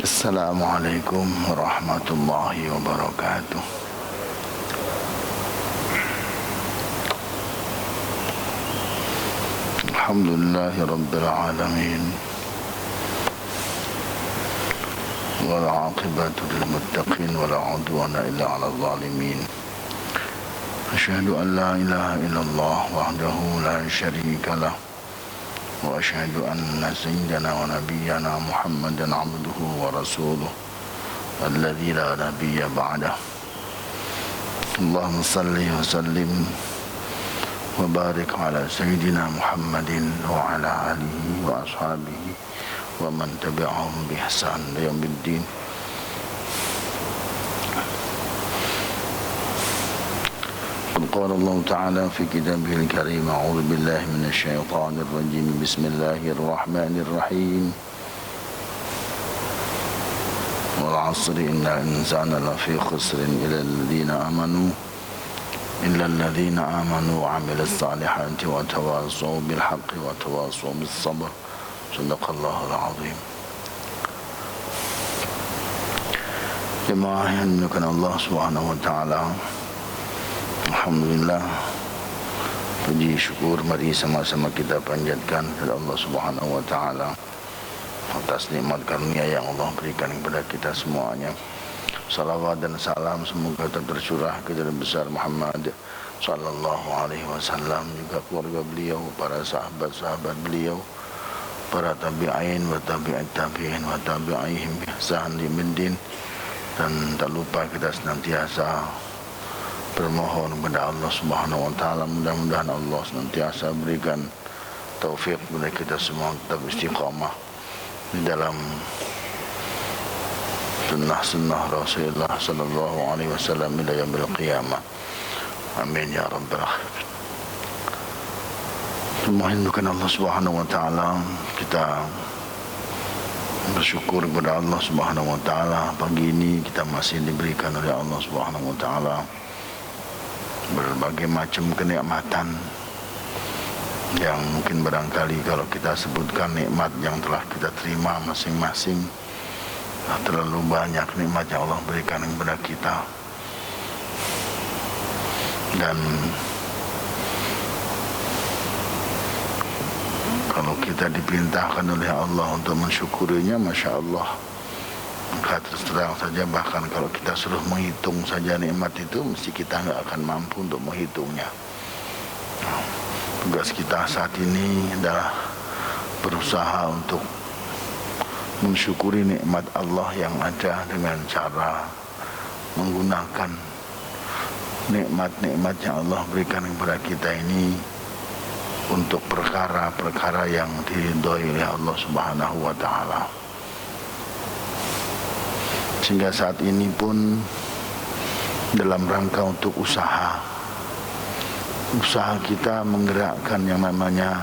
Assalamualaikum warahmatullahi wabarakatuh. Alhamdulillahi rabbil alamin. Wal 'aqibatu lil muttaqin wala 'udwana illa 'alal zalimin. Asyhadu an la ilaha illallah wahdahu la syarika lah. Wa asyhadu anna sayyidana wa nabiyyana Muhammadan 'abduhu wa rasuluh alladzi la nabiyya ba'dah. Allahumma salli wa sallim wa barik ala sayyidina Muhammadin wa ala alihi wa ashabihi wa man tabi'ahum bi ihsan ila yaumiddin. قال الله تعالى في كتابه الكريم أعوذ بالله من الشيطان الرجيم بسم الله الرحمن الرحيم والعصر إن الإنسان لفي خسر إلا الذين آمنوا وعملوا الصالحات وتواصوا بالحق وتواصوا بالصبر صدق الله العظيم. Jemaah yang dimuliakan Allah Subhanahu wa taala, alhamdulillah, puji syukur mari sama-sama kita panjatkan kepada Allah Subhanahu wa taala atas nikmat karunia yang Allah berikan kepada kita semuanya. Salawat dan salam semoga tercurah ke jalan besar Muhammad sallallahu alaihi wasallam, juga keluarga beliau, para sahabat-sahabat beliau, para tabi'in wa tabi'at tabi'in wa tabi'ihim bi ihsan ila yaumiddin. Dan tak lupa kita senantiasa bermohon kepada Allah Subhanahu wa taala, mudah-mudahan Allah senantiasa berikan taufik kepada kita semua tetap istiqamah di dalam sunnah Rasulullah sallallahu alaihi wasallam ila yaumil qiyamah. Amin ya rabbal alamin. Memohon Allah Subhanahu wa taala, kita bersyukur kepada Allah Subhanahu wa taala. Pagi ini kita masih diberikan oleh Allah Subhanahu wa taala berbagai macam kenikmatan yang mungkin barangkali kalau kita sebutkan nikmat yang telah kita terima masing-masing, terlalu banyak nikmat yang Allah berikan kepada kita. Dan kalau kita diperintahkan oleh Allah untuk mensyukurinya, Masya Allah, maka terus terang saja bahkan kalau kita suruh menghitung saja nikmat itu, mesti kita nggak akan mampu untuk menghitungnya. Tugas kita saat ini adalah berusaha untuk mensyukuri nikmat Allah yang ada dengan cara menggunakan nikmat-nikmat yang Allah berikan kepada kita ini untuk perkara-perkara yang diridhoi oleh Allah Subhanahu wa taala. Sehingga saat ini pun dalam rangka untuk usaha kita menggerakkan yang namanya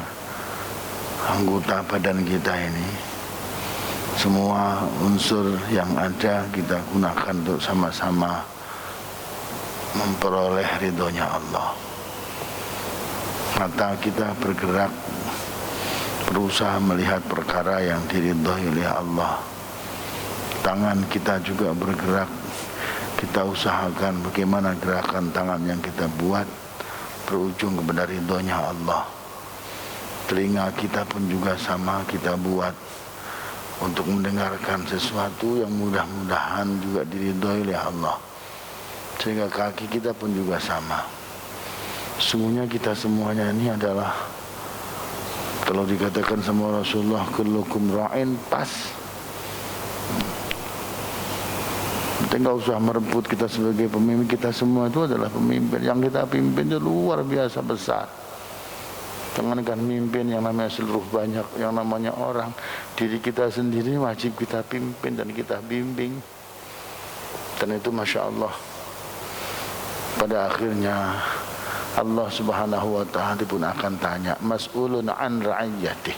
anggota badan kita ini, semua unsur yang ada kita gunakan untuk sama-sama memperoleh ridhonya Allah. Mata kita bergerak, berusaha melihat perkara yang diridhoi oleh Allah. Tangan kita juga bergerak, kita usahakan bagaimana gerakan tangan yang kita buat berujung kepada ridhonya Allah. Telinga kita pun juga sama kita buat untuk mendengarkan sesuatu yang mudah-mudahan juga diridhoi oleh Allah. Sehingga kaki kita pun juga sama. Sungguhnya kita semuanya ini adalah, kalau dikatakan sama Rasulullah kullukum ra'in, pas. Kita nggak usah merebut kita sebagai pemimpin, kita semua itu adalah pemimpin. Yang kita pimpin itu luar biasa besar. Jangankan mimpin yang namanya seluruh banyak, yang namanya orang, diri kita sendiri wajib kita pimpin dan kita bimbing. Dan itu Masya Allah, pada akhirnya Allah Subhanahu wa ta'ala pun akan tanya, mas'ulun an ra'iyyatih,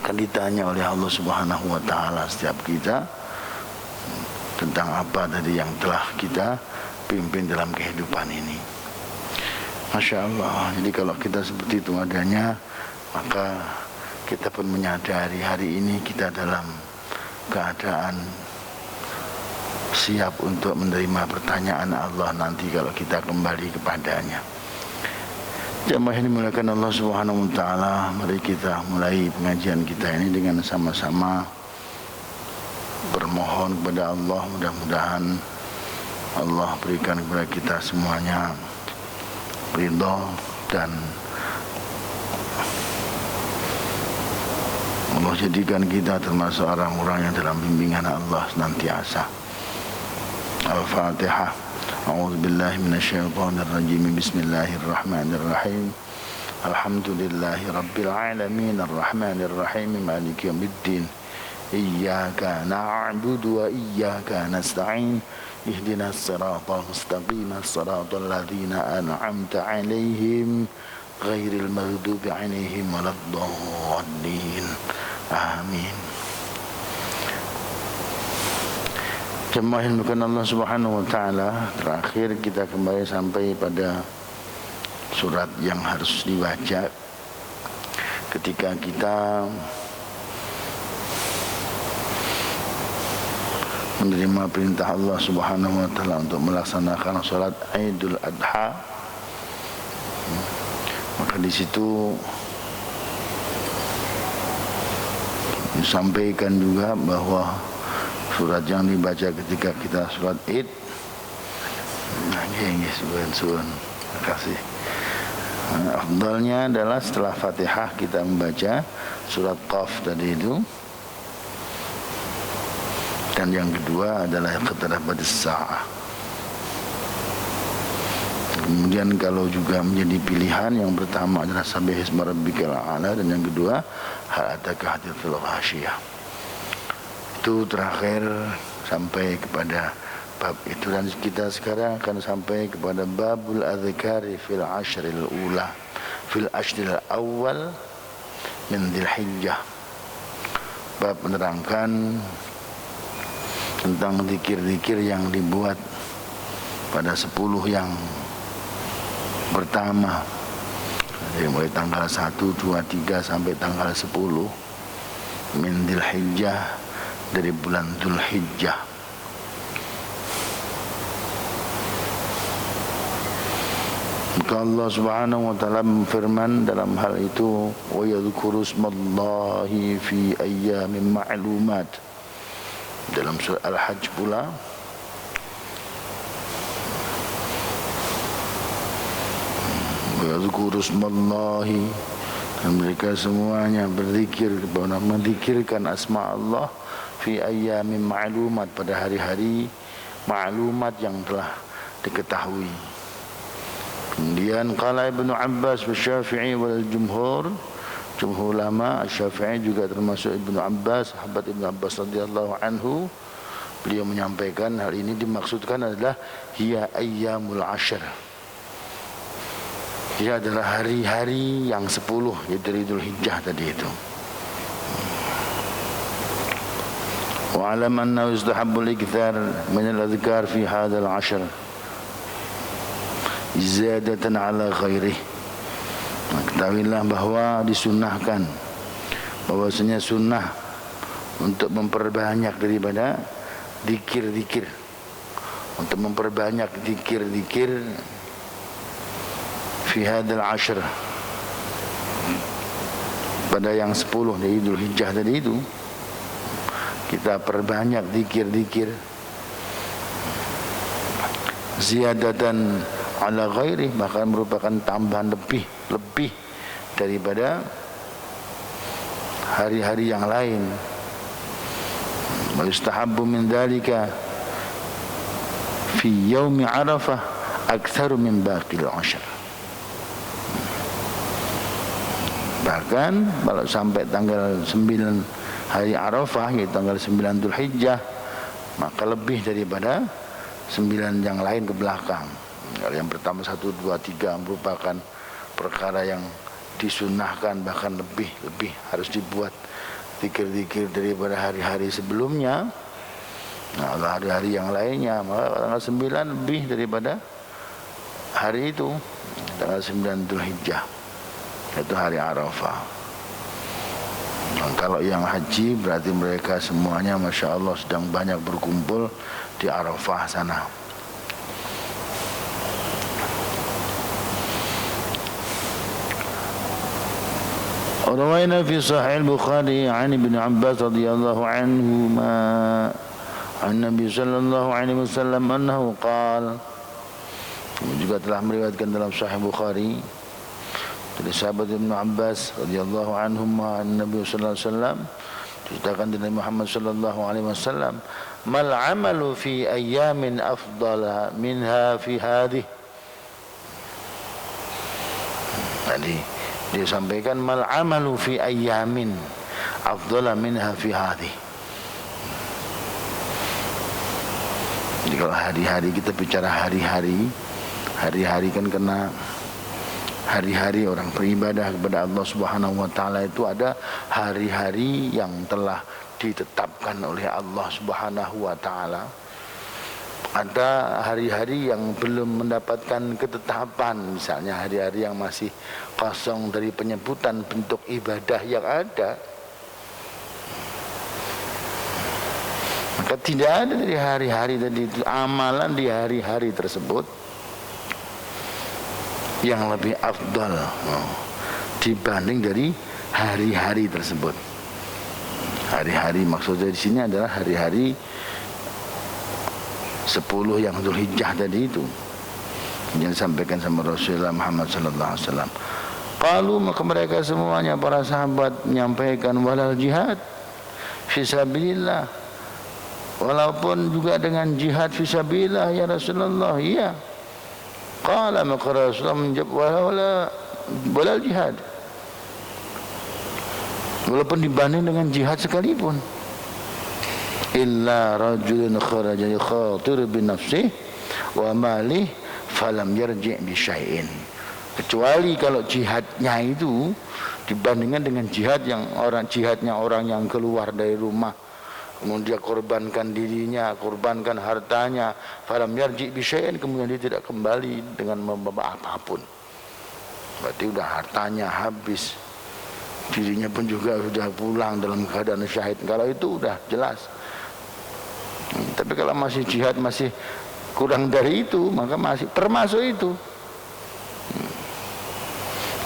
akan ditanya oleh Allah Subhanahu wa ta'ala setiap kita tentang apa tadi yang telah kita pimpin dalam kehidupan ini. Masya Allah. Jadi kalau kita seperti itu adanya, maka kita pun menyadari hari ini kita dalam keadaan siap untuk menerima pertanyaan Allah nanti kalau kita kembali kepadanya. Jamaah yang dimuliakan Allah Subhanahu wa taala, mari kita mulai pengajian kita ini dengan sama-sama bermohon kepada Allah, mudah-mudahan Allah berikan kepada kita semuanya ridha dan Allah jadikan kita termasuk orang-orang yang dalam bimbingan Allah senantiasa. Al-Fatihah. A'udzu billahi minasyaitonir rajim. Bismillahirrahmanirrahim. Alhamdulillahi rabbil alamin arrahmanir rahim maliki yaumiddin. Iyyaka na'budu wa iyyaka nasta'in. Ihdinas siratal mustaqim, siratal ladzina an'amta 'alaihim ghairil maghdubi 'alaihim waladdallin. Amin. Jemaah yang dimuliakan Allah Subhanahu wa taala, terakhir kita kembali sampai pada surat yang harus dibaca ketika kita menerima perintah Allah Subhanahu wa taala untuk melaksanakan salat Idul Adha. Maka di situ disampaikan juga bahwa surat yang dibaca ketika kita sholat Id, suun. Terima kasih. Afdalnya adalah setelah Fatihah kita membaca surat Qaf tadi itu. Dan yang kedua adalah Iqtarabadis Sa'ah. Kemudian kalau juga menjadi pilihan, yang pertama adalah Sabbihisma Rabbikal A'la, dan yang kedua Hal Ataka Hadithul Ghasyiyah. Itu terakhir sampai kepada bab itu, dan kita sekarang akan sampai kepada babul adzkari fil ashril ula fil ashril awal min Dzulhijjah. Bab menerangkan tentang zikir-zikir yang dibuat pada 10 yang pertama, dari mulai tanggal 1, 2, 3 sampai tanggal 10 min Dzulhijjah, dari bulan Dzulhijjah. Maka Allah Subhanahu wa taala berfirman dalam hal itu, wa yadhkuru ismallahi fi ayyamin ma'lumat. Dalam surah Al-Hajj pula Yadhkuru ismallahi, dan mereka semuanya berzikir kepada menzikirkan asma Allah fi ayyamin ma'lumat, pada hari-hari ma'lumat yang telah diketahui. Kemudian qala Ibnu Abbas wa Syafi'i wal jumhur ulama, Syafi'i juga termasuk Ibnu Abbas, sahabat Ibnu Abbas radhiyallahu anhu, beliau menyampaikan hal ini dimaksudkan adalah hiya ayyamul ashr. Dia adalah hari-hari yang 10 dari Dzulhijjah tadi itu. Wa alam annahu yustahabbu al-ikthar min al-adhkar fi hadzal 'ashr ziyadatan 'ala ghairih. Ketahuilah bahwa disunnahkan, bahwasanya sunnah untuk memperbanyak daripada zikir-zikir, untuk memperbanyak zikir-zikir fi hadzal 'ashr, pada yang 10 dari Dzulhijjah tadi itu, kita perbanyak zikir-zikir ziyadatan ala ghairi, bahkan merupakan tambahan lebih daripada hari-hari yang lain. Wa yustahabbu min dzalika fi yaumi Arafah aktsaru min baqil 'ashr. Bahkan kalau sampai tanggal 9 hari Arafah, yaitu tanggal 9 Dzulhijjah, maka lebih daripada 9 yang lain ke belakang. Kalau yang pertama 1, 2, 3 merupakan perkara yang disunnahkan, bahkan lebih harus dibuat zikir-zikir daripada hari-hari sebelumnya. Nah, kalau hari-hari yang lainnya, maka tanggal 9 lebih daripada hari itu, tanggal 9 Dzulhijjah, yaitu hari Arafah. Nah, kalau yang haji berarti mereka semuanya Masya Allah sedang banyak berkumpul di Arafah sana. Rawaina fi Sahih Bukhari an Ibn Abbas radhiyallahu anhuma an Nabi sallallahu alaihi wasallam annahu qala, juga telah meriwayatkan dalam Sahih Bukhari dari sahabat Ibn Abbas radhiyallahu anhuma an Nabi sallallahu alaihi wasallam, diceritakan dari Muhammad sallallahu alaihi wasallam, mal amalu fi ayyamin afdala minha fi hadhihi. Tadi dia sampaikan mal amalu fi ayyamin afdala minha fi hadhihi. Jadi kalau hari-hari kita bicara hari-hari kan karena hari-hari orang beribadah kepada Allah Subhanahu wa taala itu ada hari-hari yang telah ditetapkan oleh Allah Subhanahu wa taala. Ada hari-hari yang belum mendapatkan ketetapan, misalnya hari-hari yang masih kosong dari penyebutan bentuk ibadah yang ada. Maka tidak ada dari hari-hari tadi itu amalan di hari-hari tersebut yang lebih afdal dibanding dari hari-hari tersebut. Hari-hari maksudnya di sini adalah hari-hari 10 yang Dzulhijjah tadi itu yang disampaikan sama Rasulullah Muhammad sallallahu alaihi wasallam. Qalu, maka mereka semuanya para sahabat menyampaikan walal jihad fisabilillah, walaupun juga dengan jihad fisabilillah ya Rasulullah. Iya. Qala, maka Rasulullah menjawab walal jihad, walaupun dibanding dengan jihad sekalipun. Illa rajulun kharaja yakhatir bi nafsihi wa malih falam yarji' bi syai'in. Kecuali kalau jihadnya itu dibandingkan dengan jihadnya orang yang keluar dari rumah, kemudian dia korbankan dirinya, korbankan hartanya, falam yarji' bi syai'in, kemudian dia tidak kembali dengan membawa apapun. Berarti udah hartanya habis, dirinya pun juga sudah pulang dalam keadaan syahid. Kalau itu udah jelas. Tapi kalau masih jihad masih kurang dari itu, maka masih termasuk itu.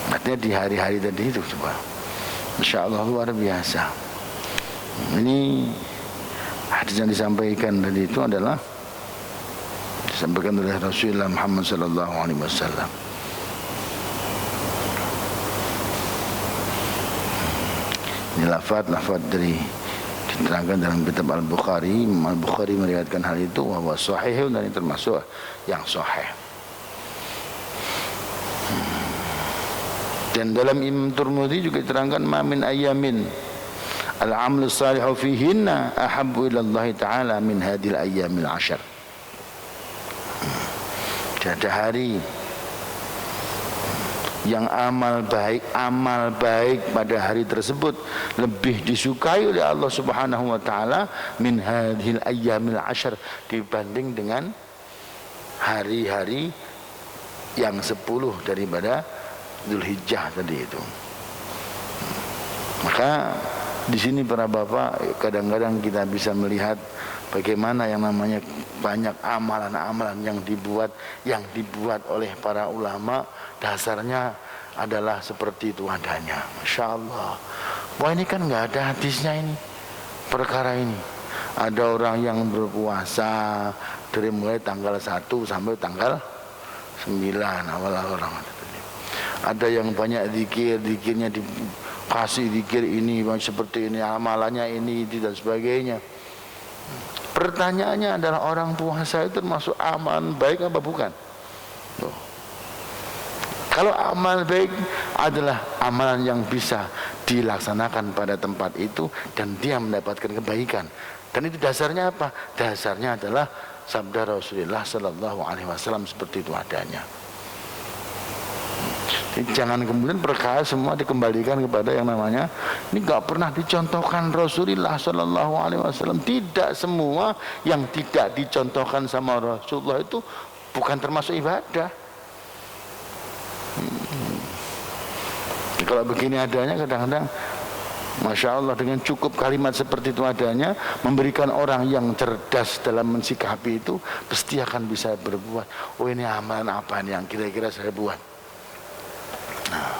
Artinya di hari-hari tadi itu coba, Masya Allah luar biasa. Ini hadis yang disampaikan tadi itu adalah disampaikan oleh Rasulullah Muhammad sallallahu alaihi wasallam. Ini lafaz dari diterangkan dalam kitab Al-Bukhari. Al-Bukhari meriwayatkan hal itu bahwa sahih, dan ini termasuk yang sahih. Dan dalam Imam Tirmidzi juga diterangkan ma min ayamin al-amlu salihu fihinna ahabbu ila Allah taala min hadhil ayyamil 'ashar. Ada hari yang amal baik pada hari tersebut lebih disukai oleh Allah Subhanahu wa taala min hadhil ayyamil 'ashar, dibanding dengan hari-hari yang 10 daripada Dzulhijjah tadi itu. Maka di sini para bapak, kadang-kadang kita bisa melihat bagaimana yang namanya banyak amalan-amalan yang dibuat oleh para ulama, dasarnya adalah seperti itu adanya. Masya Allah. Wah, ini kan nggak ada hadisnya ini perkara ini. Ada orang yang berpuasa dari mulai tanggal 1 sampai tanggal 9 awal-awal Ramadan. Ada yang banyak zikirnya dikasih zikir ini seperti ini, amalannya ini dan sebagainya. Pertanyaannya adalah orang puasa itu termasuk amalan baik apa bukan? Tuh. Kalau amal baik adalah amalan yang bisa dilaksanakan pada tempat itu dan dia mendapatkan kebaikan. Dan itu dasarnya apa? Dasarnya adalah sabda Rasulullah sallallahu alaihi wasallam seperti itu adanya. Jadi jangan kemudian perkara semua dikembalikan kepada yang namanya ini nggak pernah dicontohkan Rasulullah sallallahu alaihi wasallam. Tidak semua yang tidak dicontohkan sama Rasulullah itu bukan termasuk ibadah. Kalau begini adanya kadang-kadang Masya Allah, dengan cukup kalimat seperti itu adanya, memberikan orang yang cerdas dalam mensikapi itu, pasti akan bisa berbuat. Oh, ini amalan apa nih yang kira-kira saya buat? Nah,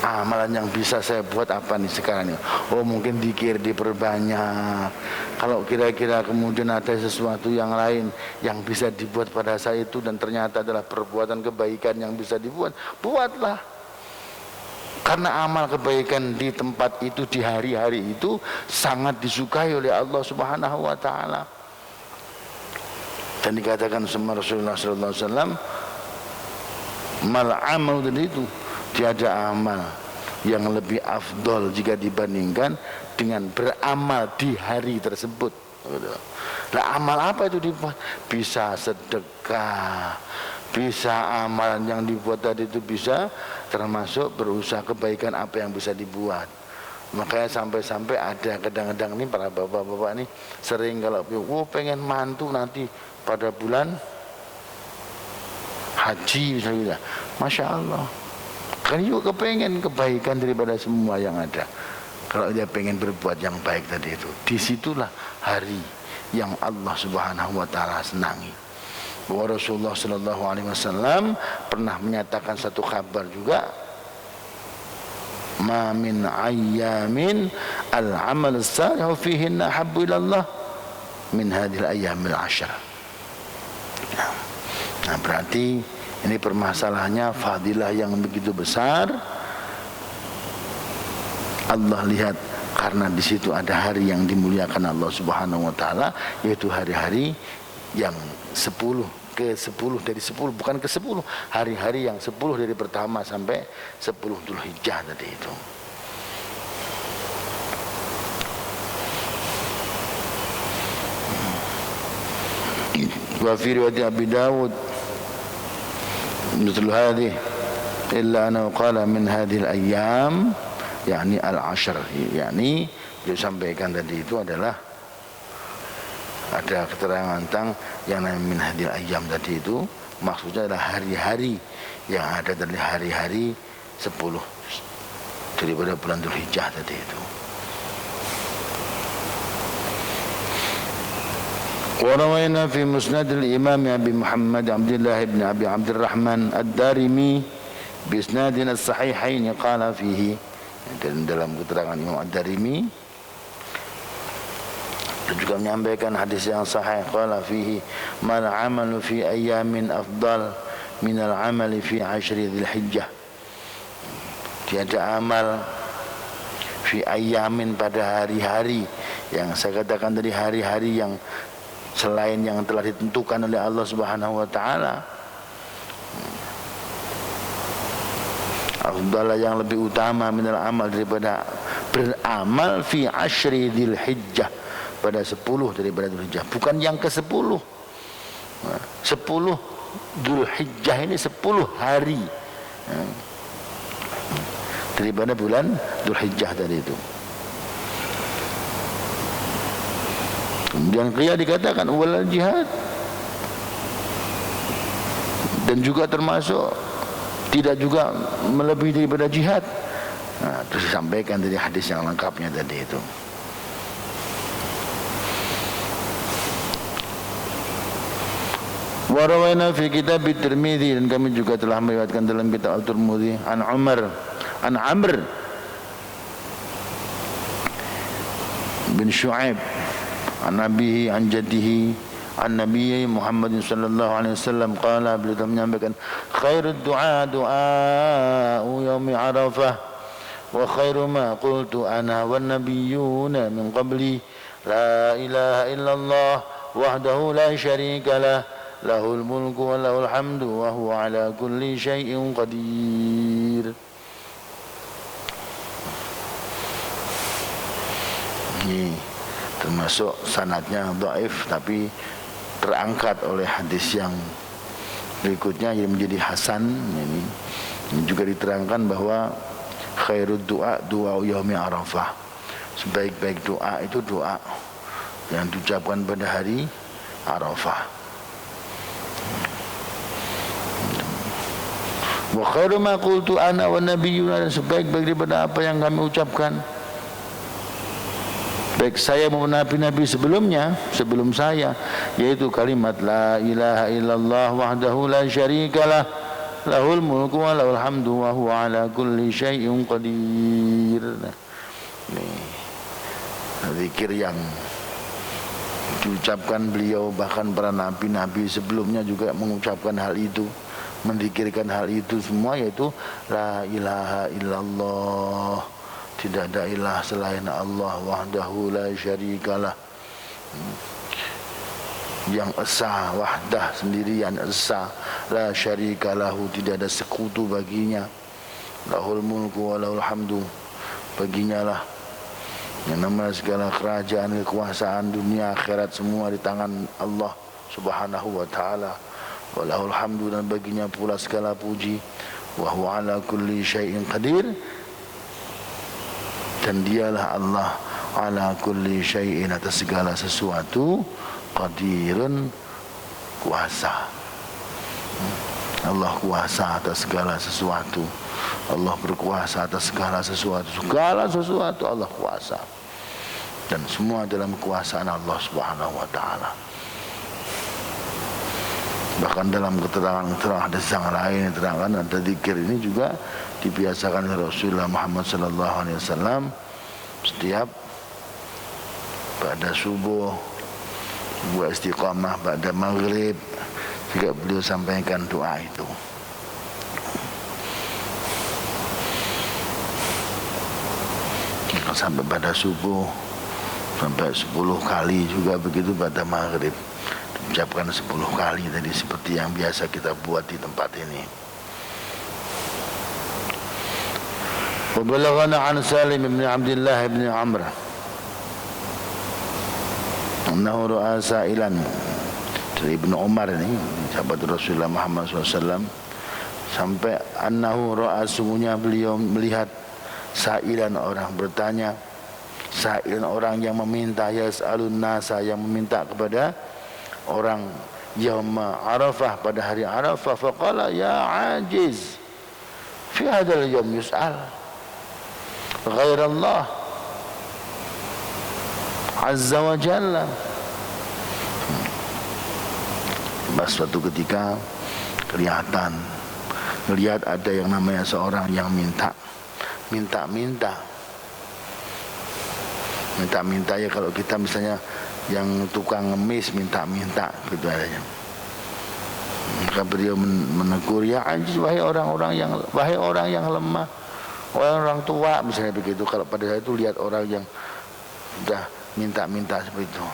amalan yang bisa saya buat apa nih sekarang ini? Oh, mungkin dikir diperbanyak. Kalau kira-kira kemudian ada sesuatu yang lain yang bisa dibuat pada saya itu, dan ternyata adalah perbuatan kebaikan yang bisa dibuat, buatlah. Karena amal kebaikan di tempat itu, di hari-hari itu sangat disukai oleh Allah Subhanahu wa taala. Dan dikatakan sama Rasulullah sallallahu alaihi wasallam, mal amal itu, tiada amal yang lebih afdol jika dibandingkan dengan beramal di hari tersebut. Nah, amal apa itu dibuat? Bisa sedekah, bisa amalan yang dibuat tadi itu bisa termasuk berusaha kebaikan apa yang bisa dibuat. Makanya sampai-sampai ada kadang-kadang nih para bapak-bapak nih sering kalau pengen mantu nanti pada bulan haji misalnya, Masya Allah, kan juga kepengen kebaikan daripada semua yang ada. Kalau dia pengen berbuat yang baik tadi itu, disitulah hari yang Allah Subhanahu wa taala senangi. Bahwa Rasulullah sallallahu alaihi wasallam pernah menyatakan satu kabar juga, ma min ayyamin al-amal as-salih fihinna habbu ila Allah min hadhil ayyamil 'ashr. Nah, berarti ini permasalahannya fadilah yang begitu besar. Allah lihat karena di situ ada hari yang dimuliakan Allah Subhanahu wa taala, yaitu hari-hari yang 10 ke 10 dari 10, bukan ke 10, hari-hari yang 10 dari pertama sampai 10 Dzulhijjah tadi itu. Wa fi riwayat Abi Dawud مثل هذه إلا أنه قال من هذه الأيام yakni al-ashr, yakni disampaikan tadi itu adalah ada keterangan tentang yang namanya min hadil ayyam tadi itu maksudnya adalah hari-hari yang ada dari hari-hari 10 daripada bulan Dzulhijjah tadi itu. Wa rawaina fi musnad al-imam Abi Muhammad Abdullah ibn Abi Abdurrahman ad-Darimi bi isnadin as-sahihain qala fihi, dan dalam keterangan Imam Ad-Darimi dia juga menyampaikan hadis yang sahih, qala fihi mal amalu fi ayyamin afdal min al amali fi 10 Dzulhijjah. Tiada amal fi ayyamin pada hari-hari yang saya katakan tadi, hari-hari yang selain yang telah ditentukan oleh Allah Subhanahu wa taala, afdalah yang lebih utama minal amal daripada beramal fi 10 Dzulhijjah, pada 10 daripada Dzulhijjah, bukan yang ke-10. 10 Dzulhijjah ini 10 hari daripada bulan Dzulhijjah tadi itu. Kemudian qiyah dikatakan wal jihad, dan juga termasuk tidak juga melebihi daripada jihad. Nah, terus disampaikan dari hadis yang lengkapnya tadi itu. Wa rawaina fi kitab At-Tirmidzi, dan kami juga telah meriwayatkan dalam kitab At-Tirmidzi an Amr bin Shu'aib an abihi an jaddihi an Nabi Muhammad sallallahu alaihi wasallam qala, beliau menyampaikan khairud du'a yaumi Arafah wa khairu ma qultu ana wan nabiyyuna min qabli la ilaha illallah wahdahu la syarika lah lahul mulku wa lahul hamdu wa huwa ala kulli syai'in qadir. Ini termasuk sanadnya dhaif, tapi terangkat oleh hadis yang berikutnya yang menjadi hasan. Ini juga diterangkan bahwa khairud du'a yaumi Arafah, sebaik-baik doa itu doa yang diucapkan pada hari Arafah. Wa khairu ma qultu ana wa nabiyyuna, dan sebaik-baik daripada apa yang kami ucapkan, baik saya maupun nabi-nabi sebelumnya, sebelum saya, yaitu kalimat la ilaha illallah wahdahu la syarikalah, lahul mulku wa lahul hamdu wa huwa ala kulli syai'in qadir. Nih, zikir yang diucapkan beliau, bahkan para nabi-nabi sebelumnya juga mengucapkan hal itu, menzikirkan hal itu semua, yaitu la ilaha illallah, tidak ada ilah selain Allah, wahdahu la syarikalah, yang esa, wahdah sendirian, esa, la syarikalahu, tidak ada sekutu baginya, lahul mulku wa lahul hamdu, baginya lah yang namanya segala kerajaan, kekuasaan dunia akhirat semua di tangan Allah Subhanahu wa taala, wa lahul hamdu, dan baginya pula segala puji, wa huwa ala kulli syai'in qadir, dan dialah Allah ala kulli syai'in, atas segala sesuatu, qadirun, kuasa. Allah kuasa atas segala sesuatu, Allah berkuasa atas segala sesuatu, segala sesuatu Allah kuasa, dan semua dalam kekuasaan Allah Subhanahu wa taala. Bahkan dalam keterangan hadis yang lain diterangkan, ada zikir ini juga dibiasakan oleh Rasulullah Muhammad sallallahu alaihi wasallam setiap pada subuh, buat istiqamah, pada maghrib juga beliau sampaikan doa itu. Sampai pada subuh, sampai 10 kali juga begitu pada maghrib, diucapkan 10 kali tadi, seperti yang biasa kita buat di tempat ini. Wa balaghana an Salim bin Abdullah bin Amr annahu ra'a sa'ilan, dari Ibnu Umar ini sahabat Rasulullah Muhammad SAW, sampai annahu ra'a, sungguhnya beliau melihat, sa'ilan, orang bertanya, sa'ilan, orang yang meminta, yas'alun nasa, yang meminta kepada orang, yauma Arafah, pada hari Arafah, faqala ya ajiz fi hadzal yaum yus'al ghairallah azza wa jalla. Suatu ketika kelihatan, melihat ada yang namanya seorang yang minta ya, kalau kita misalnya yang tukang ngemis minta gitu adanya. Maka beliau menegur, ya ajiz, wahai orang yang lemah, wahai orang tua, misalnya begitu. Kalau pada saat itu lihat orang yang sudah minta seperti itu,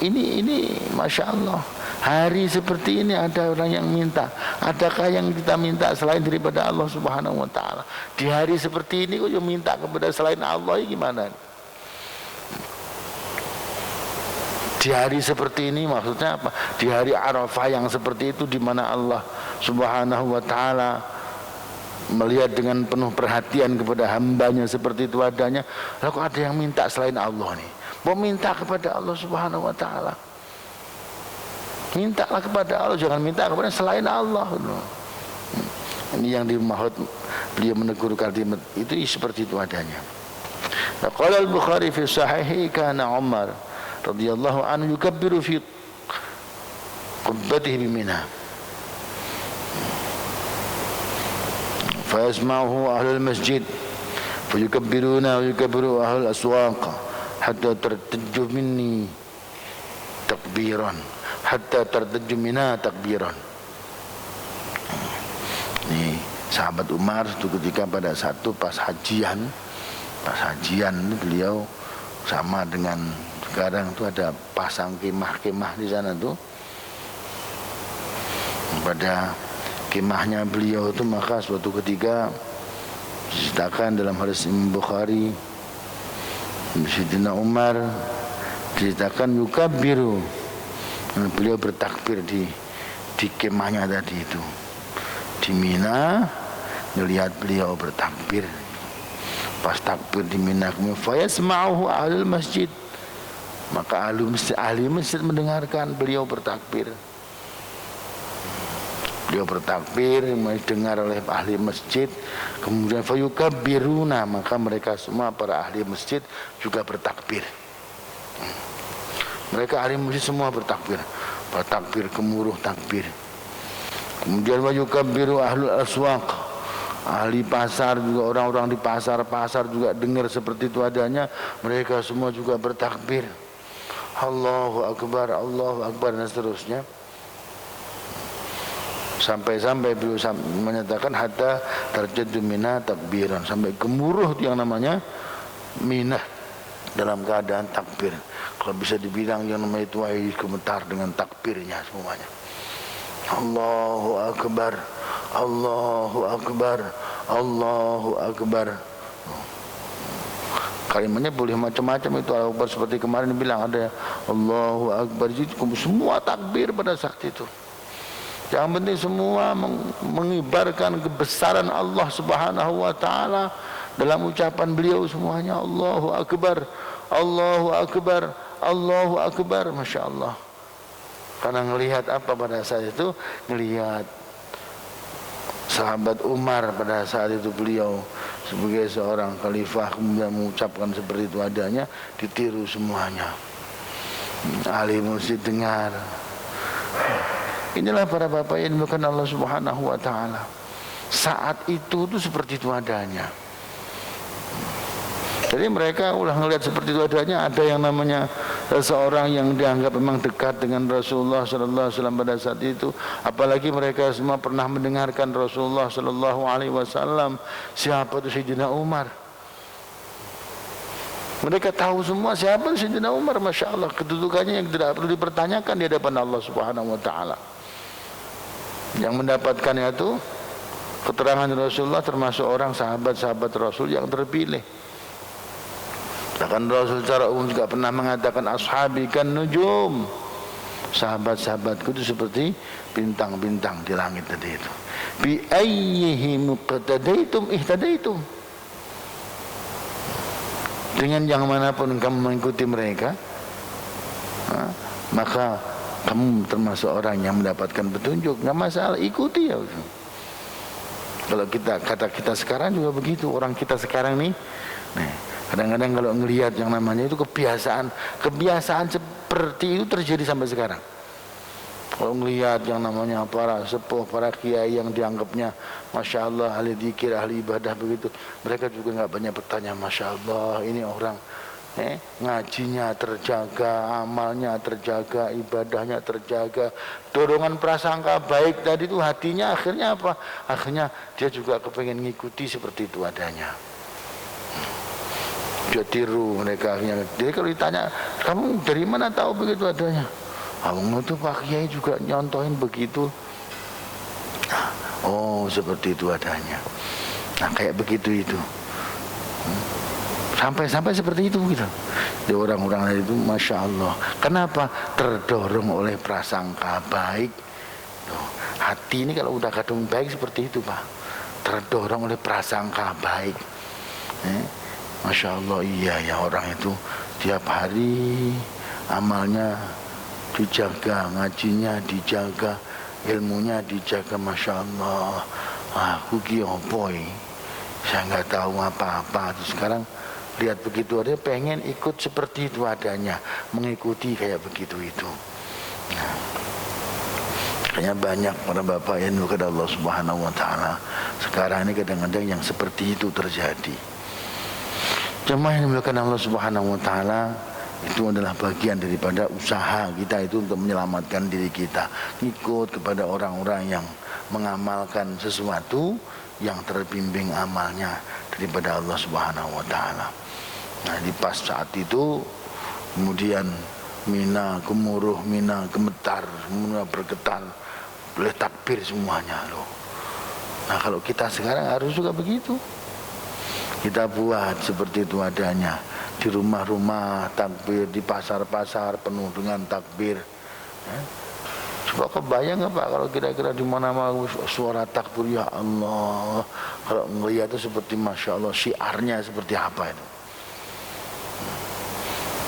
ini Masya Allah, hari seperti ini ada orang yang minta. Adakah yang kita minta selain daripada Allah Subhanahu wa taala? Di hari seperti ini kok yang minta kepada selain Allah, ya gimana? Di hari seperti ini maksudnya apa? Di hari Arafah yang seperti itu, di mana Allah Subhanahu wa taala melihat dengan penuh perhatian kepada hambanya seperti itu adanya. Lalu kok ada yang minta selain Allah nih? Mau minta kepada Allah Subhanahu wa taala, mintalah kepada Allah, jangan minta kepada selain Allah. Ini yang dimahud beliau menegur kalimat itu seperti itu adanya. Qala al-Bukhari fi sahihi, kana Umar radhiyallahu anhu yukabbiru fi qubbatihi bi Mina, fa yasma'uhu ahlul masjid fa yukabbiruna wa yukabbiru ahlul aswaq hatta tartajju minni takbiran, hatta tartajju minna takbiran. Ini sahabat Umar itu ketika pada satu pas hajian beliau sama dengan sekarang itu ada pasang kemah-kemah di sana tuh. Pada kemahnya beliau itu, maka suatu ketika diceritakan dalam hadis Imam Bukhari, Sayyidina Umar diceritakan yukabbiru, beliau bertakbir di kemahnya tadi itu di Mina. Melihat beliau bertakbir, pas takbir di Mina, kemudian fayasma'uhu ahlul masjid, maka ahli masjid mendengarkan beliau bertakbir. Beliau bertakbir, didengar oleh ahli masjid, kemudian fayukabbiruna, maka mereka semua para ahli masjid juga bertakbir. Mereka ahli masjid semua bertakbir, gemuruh takbir. Kemudian wayukabbiru ahlul aswaq, ahli pasar juga, orang-orang di pasar juga dengar seperti itu adanya, mereka semua juga bertakbir. Allahu Akbar dan seterusnya. Sampai-sampai beliau menyatakan hatta terjadi mina takbiran, sampai gemuruh yang namanya minah dalam keadaan takbir. Kalau bisa dibilang yang namanya itu gemetar dengan takbirnya semuanya. Allahu Akbar, Allahu Akbar, Allahu Akbar. Kalimatnya boleh macam-macam itu. Allahu Akbar seperti kemarin bilang ada Allahu Akbar, itu semua takbir pada saat itu. Yang penting semua mengibarkan kebesaran Allah Subhanahu wa taala dalam ucapan beliau semuanya. Allahu Akbar, Allahu Akbar, Allahu Akbar. Masya Allah. Karena ngelihat apa pada saat itu? Ngelihat sahabat Umar pada saat itu, beliau sebagai seorang khalifah kemudian mengucapkan seperti itu adanya, ditiru semuanya. Ahli masjid dengar. Inilah para bapak yang dimuliakan Allah Subhanahu wa taala. Saat itu tuh seperti itu adanya. Jadi mereka ulah ngelihat seperti itu adanya. Ada yang namanya seseorang yang dianggap memang dekat dengan Rasulullah sallallahu alaihi wasallam pada saat itu. Apalagi mereka semua pernah mendengarkan Rasulullah sallallahu alaihi wasallam. Siapa itu Sayyidina Umar? Mereka tahu semua siapa Sayyidina Umar. Masya Allah, kedudukannya yang tidak perlu dipertanyakan di hadapan Allah Subhanahu wa taala. Yang mendapatkan itu keterangan Rasulullah termasuk orang sahabat-sahabat Rasul yang terpilih. Bahkan Rasul secara umum juga pernah mengatakan ashabi kan nujum, sahabat-sahabatku itu seperti bintang-bintang di langit tadi itu. Bi ayyihim muqtadaitum ihtadaitum, dengan yang manapun kamu mengikuti mereka, maka kamu termasuk orang yang mendapatkan petunjuk. Nggak masalah, ikuti ya. Kalau kata kita sekarang juga begitu. Orang kita sekarang nih, kadang-kadang kalau ngelihat yang namanya itu kebiasaan seperti itu terjadi sampai sekarang. Kalau ngelihat yang namanya para sepuh, para kiai yang dianggapnya Masya Allah ahli dzikir, ahli ibadah begitu, mereka juga nggak banyak bertanya. Masya Allah, ini orang ngajinya terjaga, amalnya terjaga, ibadahnya terjaga, dorongan prasangka baik tadi itu hatinya akhirnya apa? Akhirnya dia juga kepengen ngikuti seperti itu adanya. Dia tiru mereka akhirnya. Jadi kalau ditanya, kamu dari mana tahu begitu adanya? Kamu itu Pak Kiai juga nyontohin begitu. Oh seperti itu adanya. Nah kayak begitu itu. Sampai seperti itu gitu. Di orang-orang itu Masya Allah. Kenapa? Terdorong oleh prasangka baik. Tuh, hati ini kalau udah kadung baik seperti itu Pak, terdorong oleh prasangka baik. Masya Allah, iya ya, orang itu tiap hari amalnya dijaga, ngajinya dijaga, ilmunya dijaga. Masya Allah, aku kiopoi, saya nggak tahu apa-apa. Terus sekarang lihat begitu ada pengen ikut seperti itu adanya, mengikuti kayak begitu itu. Nah, kayaknya banyak para bapak yang kepada Allah Subhanahu wa taala sekarang ini kadang-kadang yang seperti itu terjadi. Jemaah yang dimuliakan Allah Subhanahu wa taala, itu adalah bagian daripada usaha kita itu untuk menyelamatkan diri kita, ikut kepada orang-orang yang mengamalkan sesuatu yang terbimbing amalnya daripada Allah Subhanahu wa taala. Nah, di pas saat itu kemudian Mina gemuruh, Mina gemetar, Mina bergetar, boleh takbir semuanya loh. Nah, kalau kita sekarang harus juga begitu. Kita buat seperti itu adanya. Di rumah-rumah takbir, di pasar-pasar penuh dengan takbir. Coba kebayang nggak Pak kalau kira-kira di mana-mana suara takbir, ya Allah. Kalau melihat itu seperti Masya Allah, syiarnya seperti apa itu.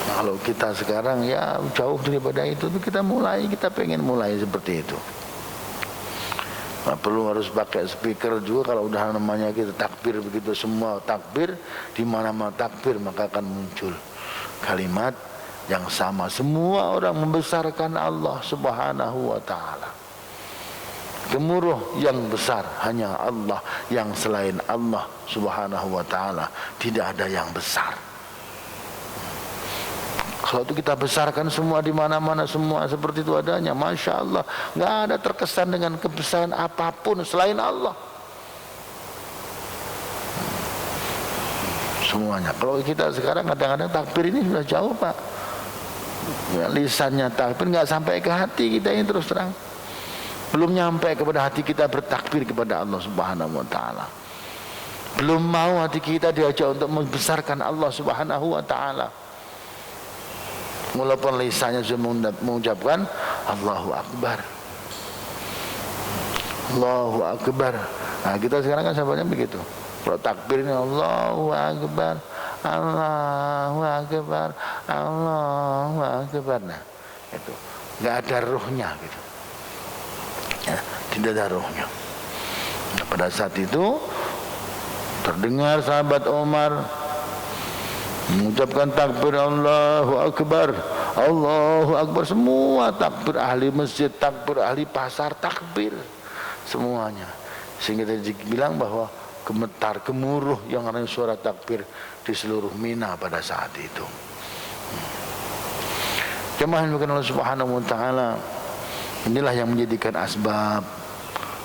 Nah, kalau kita sekarang ya jauh daripada itu, kita pengen mulai seperti itu. Nggak perlu harus pakai speaker juga. Kalau udah namanya kita takbir begitu, semua takbir, di mana-mana takbir maka akan muncul kalimat yang sama. Semua orang membesarkan Allah Subhanahu wa ta'ala. Gemuruh yang besar hanya Allah, yang selain Allah Subhanahu wa ta'ala tidak ada yang besar. Kalau itu kita besarkan semua di mana-mana, semua seperti itu adanya, Masya Allah, nggak ada terkesan dengan kebesaran apapun selain Allah. Semuanya. Kalau kita sekarang kadang-kadang takbir ini sudah jauh, Pak. Ya, lisannya takbir nggak sampai ke hati kita ini, terus terang. Belum nyampe kepada hati kita bertakbir kepada Allah Subhanahu wa ta'ala. Belum mau hati kita diajak untuk membesarkan Allah Subhanahu wa ta'ala. Walaupun lisannya sudah mengucapkan Allahu Akbar, Allahu Akbar. Nah, kita sekarang kan sahabatnya begitu. Kalau takbir ini Allahu Akbar, Allahu Akbar, Allahu Akbar. Nah, itu nggak ada ruhnya gitu. Ya, tidak ada ruhnya. Nah, pada saat itu terdengar sahabat Umar mengucapkan takbir Allahu Akbar, Allahu Akbar. Semua takbir, ahli masjid takbir, ahli pasar takbir, semuanya. Sehingga tadi bilang bahwa gemetar, gemuruh yang ada suara takbir di seluruh Mina pada saat itu. Jemaah yang bukan Allah Subhanahu wa ta'ala, inilah yang menjadikan asbab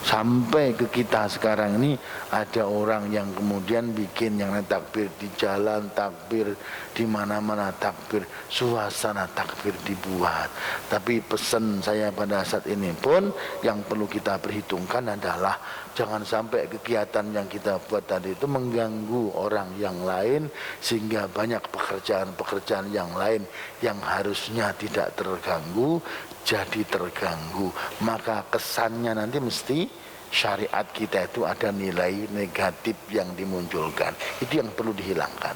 sampai ke kita sekarang ini ada orang yang kemudian bikin yang takbir di jalan, takbir di mana-mana, takbir, suasana takbir dibuat. Tapi pesan saya pada saat ini pun yang perlu kita perhitungkan adalah jangan sampai kegiatan yang kita buat tadi itu mengganggu orang yang lain, sehingga banyak pekerjaan-pekerjaan yang lain yang harusnya tidak terganggu jadi terganggu. Maka kesannya nanti mesti syariat kita itu ada nilai negatif yang dimunculkan. Itu yang perlu dihilangkan.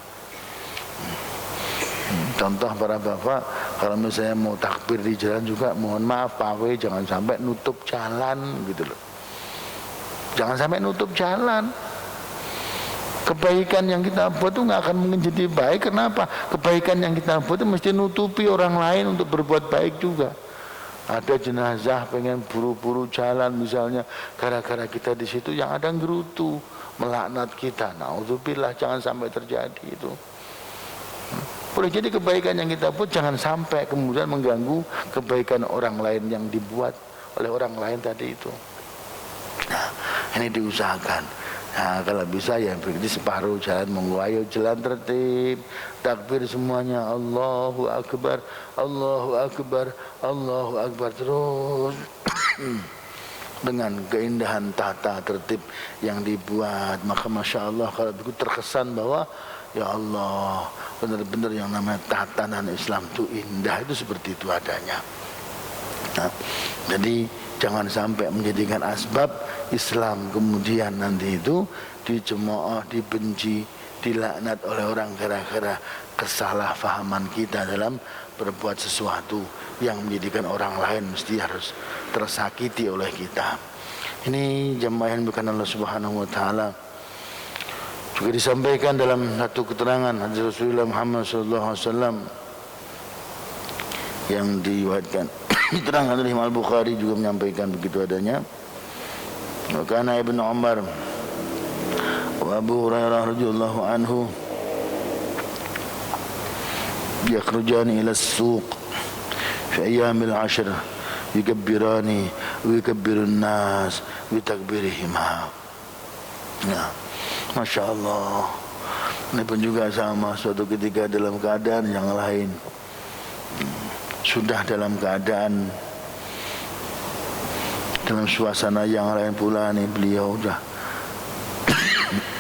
Contoh para bapak, kalau misalnya mau takbir di jalan juga, mohon maaf Pak W, jangan sampai nutup jalan gitu loh. Jangan sampai nutup jalan. Kebaikan yang kita buat itu nggak akan mungkin jadi baik. Kenapa? Kebaikan yang kita buat itu mesti nutupi orang lain untuk berbuat baik juga. Ada jenazah pengen buru-buru jalan misalnya, gara-gara kita di situ yang ada gerutu melaknat kita. Naudzubillah, jangan sampai terjadi itu. Boleh jadi kebaikan yang kita buat jangan sampai kemudian mengganggu kebaikan orang lain yang dibuat oleh orang lain tadi itu. Nah, ini diusahakan. Nah, kalau bisa ya berarti separuh jalan monggo, ayo jalan tertib, takbir semuanya Allahu Akbar, Allahu Akbar, Allahu Akbar terus dengan keindahan tata tertib yang dibuat. Maka Masya Allah kalau begitu terkesan bahwa ya Allah, benar-benar yang namanya tatanan Islam itu indah, itu seperti itu adanya. Nah, jadi jangan sampai menjadikan asbab Islam kemudian nanti itu dicemooh, dibenci, dilaknat oleh orang gara-gara kesalahpahaman kita dalam berbuat sesuatu yang menjadikan orang lain mesti harus tersakiti oleh kita. Ini jemaah yang bukan Allah Subhanahu wa ta'ala. Juga disampaikan dalam satu keterangan hadis Rasulullah Muhammad SAW yang diriwayatkan diterangkan oleh Imam Al-Bukhari juga menyampaikan begitu adanya. Wakana Ibnu Umar wa Abu Hurairah radhiyallahu anhu yakhrujani ila as-suq fi ayyamil 'ashr yukabbirani wa yukabbirun nas bi takbirihima. Ya, Masya Allah. Ini pun juga sama, suatu ketika dalam keadaan yang lain, sudah dalam keadaan dalam suasana yang lain pula nih, beliau sudah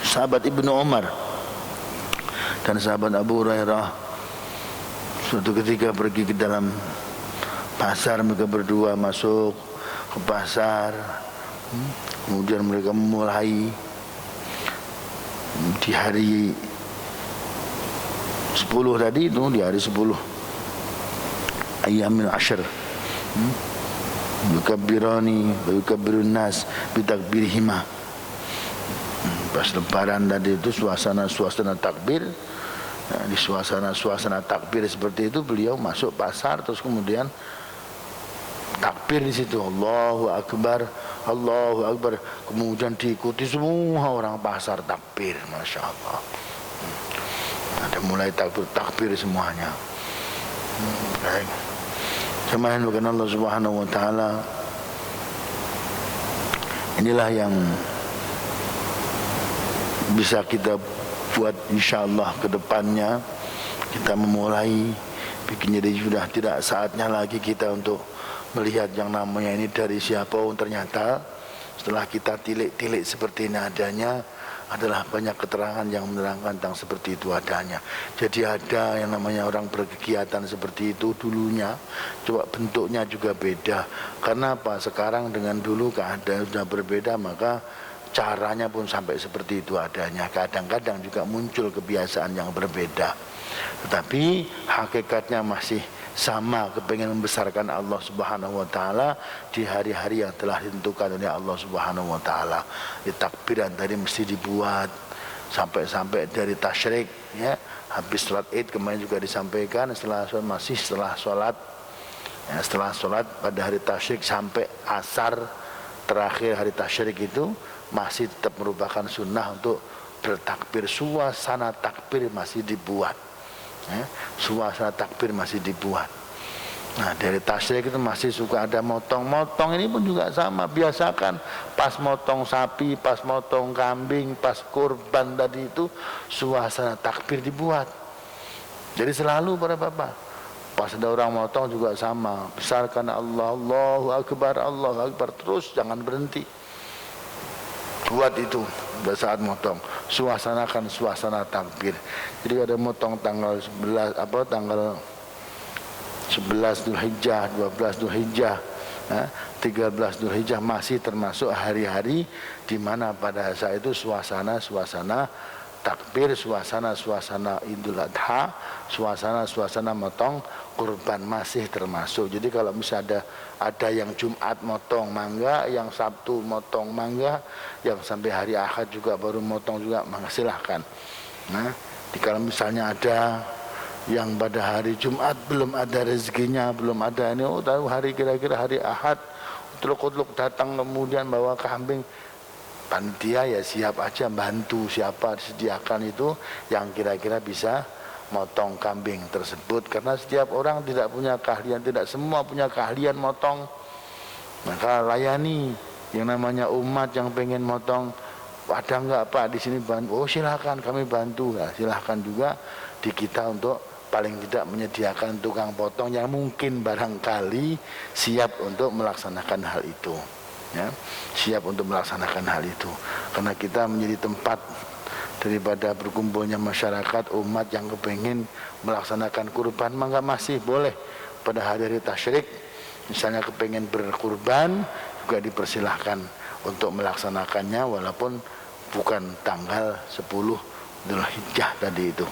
sahabat Ibnu Umar dan sahabat Abu Hurairah suatu ketika pergi ke dalam pasar. Mereka berdua masuk ke pasar, kemudian mereka memulai di hari 10 tadi itu, di hari 10 Ayyamil Ashr, yukabbirani wa yukabbirun nas bitakbirihima. Pas lebaran tadi itu suasana takbir. Nah, di suasana takbir seperti itu beliau masuk pasar terus kemudian takbir di situ, Allahu Akbar, Allahu Akbar. Kemudian diikuti semua orang pasar takbir, masya Allah. Ada mulai takbir semuanya. Baik. Semahin bukan Allah Subhanahu Wa Taala. Inilah yang bisa kita buat insyaallah ke depannya. Kita memulai bikin, jadi sudah tidak saatnya lagi kita untuk melihat yang namanya ini dari siapa. Ternyata setelah kita tilik-tilik seperti ini adanya adalah banyak keterangan yang menerangkan tentang seperti itu adanya. Jadi ada yang namanya orang berkegiatan seperti itu dulunya, coba bentuknya juga beda. Karena apa? Sekarang dengan dulu keadaan sudah berbeda, maka caranya pun sampai seperti itu adanya. Kadang-kadang juga muncul kebiasaan yang berbeda, tetapi hakikatnya masih sama, kepengen membesarkan Allah Subhanahu Wa Taala di hari-hari yang telah ditentukan oleh Allah Subhanahu Wa Taala. Di takbiran tadi mesti dibuat sampai dari tasyrik, ya, habis sholat Id kemarin juga disampaikan, setelah sholat ya, setelah sholat pada hari tasyrik sampai asar terakhir hari tasyrik itu masih tetap merupakan sunnah untuk bertakbir. Suasana takbir masih dibuat, ya, suasana takbir masih dibuat. Nah, dari tasyrik itu masih suka ada motong ini pun juga sama. Biasakan pas motong sapi, pas motong kambing, pas kurban tadi itu suasana takbir dibuat. Jadi selalu para bapak, pas ada orang motong juga sama, besarkan Allah, Allahu Akbar, Allahu Akbar, terus jangan berhenti. Buat itu pada saat motong, suasanakan suasana takbir. Jadi ada motong tanggal 11 Dzulhijjah, 12 Dzulhijjah, 13 Dzulhijjah masih termasuk hari-hari di mana pada saat itu suasana takbir, suasana Idul Adha, suasana motong kurban masih termasuk. Jadi kalau misalnya ada yang Jumat motong mangga, yang Sabtu motong mangga, yang sampai hari Ahad juga baru motong juga, maka silahkan. Nah, kalau misalnya ada yang pada hari Jumat belum ada rezekinya, belum ada ini, tahu hari kira-kira hari Ahad, utluk datang kemudian bawa kambing, panitia ya siap aja bantu siapa disediakan itu yang kira-kira bisa motong kambing tersebut. Karena setiap orang tidak punya keahlian, tidak semua punya keahlian motong, maka layani yang namanya umat yang pengen motong. Ada enggak Pak di sini bantu? Oh silahkan kami bantu. Nah, silahkan juga di kita untuk paling tidak menyediakan tukang potong yang mungkin barangkali siap untuk melaksanakan hal itu, ya, siap untuk melaksanakan hal itu. Karena kita menjadi tempat daripada berkumpulnya masyarakat umat yang kepengen melaksanakan kurban, maka masih boleh pada hari-hari tasyrik misalnya kepengen berkurban juga dipersilahkan untuk melaksanakannya walaupun bukan tanggal 10 Dzulhijjah tadi itu,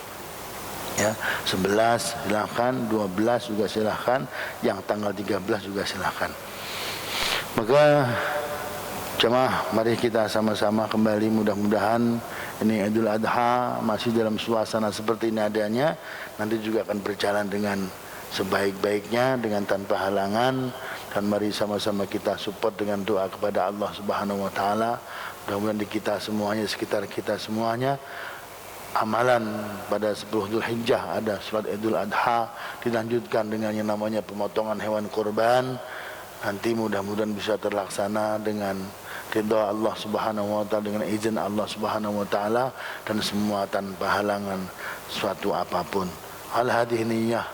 ya, 11 silahkan, 12 juga silahkan, yang tanggal 13 juga silahkan. Maka jemaah, mari kita sama-sama kembali, mudah-mudahan ini Idul Adha masih dalam suasana seperti ini adanya, nanti juga akan berjalan dengan sebaik-baiknya, dengan tanpa halangan. Dan mari sama-sama kita support dengan doa kepada Allah Subhanahu Wa Taala. Mudah-mudahan di kita semuanya, sekitar kita semuanya, amalan pada 10 Dzulhijjah ada salat Idul Adha, dilanjutkan dengan yang namanya pemotongan hewan kurban. Nanti mudah-mudahan bisa terlaksana dengan ridha Allah Subhanahu Wa Taala, dengan izin Allah Subhanahu Wa Taala, dan semua tanpa halangan suatu apapun. Al-hadhihi niyyah.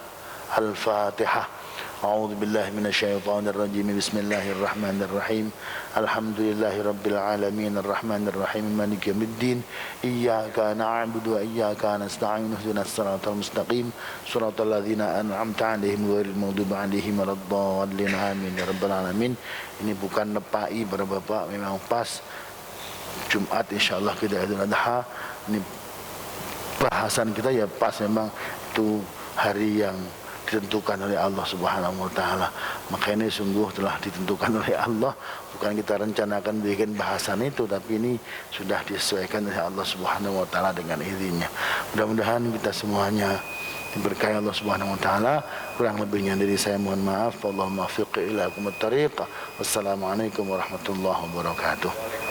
Al-Fatihah. A'udzu billahi minasyaitonir rajim. Bismillahirrahmanirrahim. Alhamdulillahi rabbil alamin arrahmanir rahim maliki yaumiddin. Iyyaka na'budu wa iyyaka nasta'in. Ihdinas siratal mustaqim. Shiratal ladzina an'amta 'alaihim ghairil maghdubi 'alaihim waladdallin. Amin ya rabbal alamin. Ini bukan nepai para bapak, memang pas Jumat insyaallah kita Idul Adha. Ini bahasan kita ya pas memang itu hari yang ditentukan oleh Allah Subhanahu wa taala. Maka ini sungguh telah ditentukan oleh Allah, bukan kita rencanakan bikin bahasan itu, tapi ini sudah disesuaikan oleh Allah Subhanahu wa taala dengan izinnya. Mudah-mudahan kita semuanya diberkahi Allah Subhanahu wa taala. Kurang lebihnya dari saya mohon maaf. Allahumma fiqh ila akumut tariq. Wassalamualaikum warahmatullahi wabarakatuh.